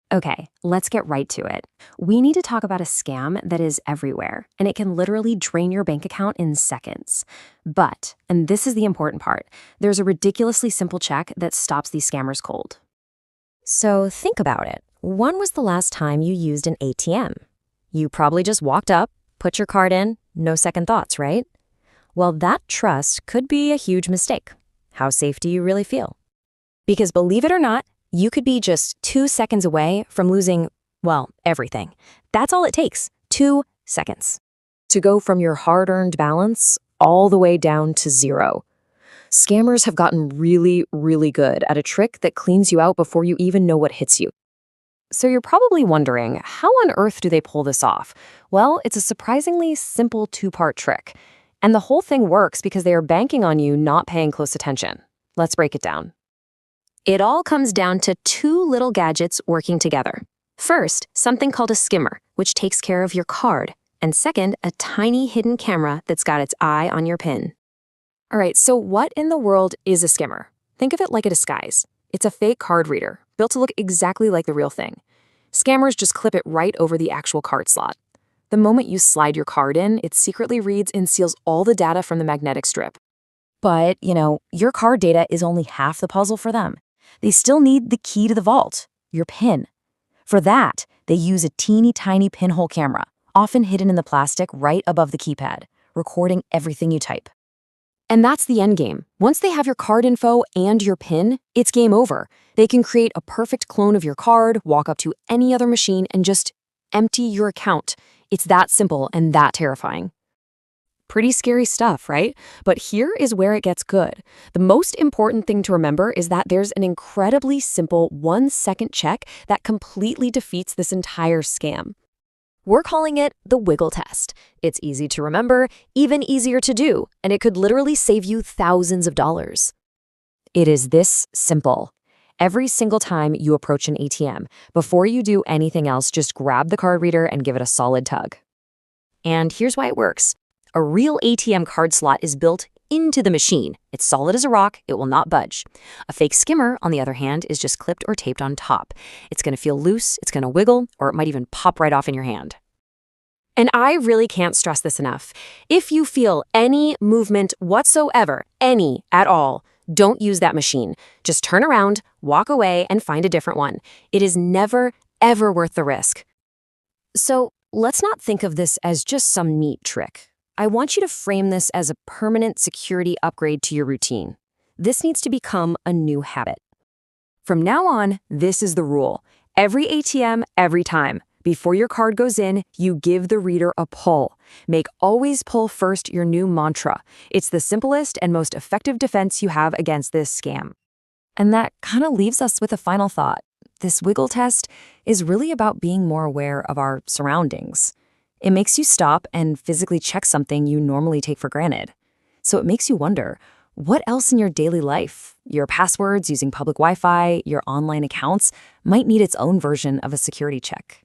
Okay, let's get right to it. We need to talk about a scam that is everywhere, and it can literally drain your bank account in seconds. But, and this is the important part, there's a ridiculously simple check that stops these scammers cold. So think about it. When was the last time you used an ATM? You probably just walked up, put your card in, no second thoughts, right? Well, that trust could be a huge mistake. How safe do you really feel? Because believe it or not, you could be just 2 seconds away from losing, well, everything. That's all it takes, 2 seconds. To go from your hard-earned balance all the way down to zero. Scammers have gotten really, really good at a trick that cleans you out before you even know what hits you. So you're probably wondering, how on earth do they pull this off? Well, it's a surprisingly simple two-part trick. And the whole thing works because they are banking on you not paying close attention. Let's break it down. It all comes down to two little gadgets working together. First, something called a skimmer, which takes care of your card. And second, a tiny hidden camera that's got its eye on your PIN. All right, so what in the world is a skimmer? Think of it like a disguise. It's a fake card reader, built to look exactly like the real thing. Scammers just clip it right over the actual card slot. The moment you slide your card in, it secretly reads and seals all the data from the magnetic strip. But, your card data is only half the puzzle for them. They still need the key to the vault, your PIN. For that, they use a teeny tiny pinhole camera, often hidden in the plastic right above the keypad, recording everything you type. And that's the end game. Once they have your card info and your PIN, it's game over. They can create a perfect clone of your card, walk up to any other machine, and just empty your account. It's that simple and that terrifying. Pretty scary stuff, right? But here is where it gets good. The most important thing to remember is that there's an incredibly simple 1-second check that completely defeats this entire scam. We're calling it the wiggle test. It's easy to remember, even easier to do, and it could literally save you thousands of dollars. It is this simple. Every single time you approach an ATM, before you do anything else, just grab the card reader and give it a solid tug. And here's why it works. A real ATM card slot is built into the machine. It's solid as a rock, it will not budge. A fake skimmer, on the other hand, is just clipped or taped on top. It's going to feel loose, it's going to wiggle, or it might even pop right off in your hand. And I really can't stress this enough. If you feel any movement whatsoever, any at all, don't use that machine. Just turn around, walk away, and find a different one. It is never, ever worth the risk. So let's not think of this as just some neat trick. I want you to frame this as a permanent security upgrade to your routine. This needs to become a new habit. From now on, this is the rule. Every ATM, every time. Before your card goes in, you give the reader a pull. Make always pull first your new mantra. It's the simplest and most effective defense you have against this scam. And that kind of leaves us with a final thought. This wiggle test is really about being more aware of our surroundings. It makes you stop and physically check something you normally take for granted. So it makes you wonder, what else in your daily life, your passwords using public Wi-Fi, your online accounts, might need its own version of a security check?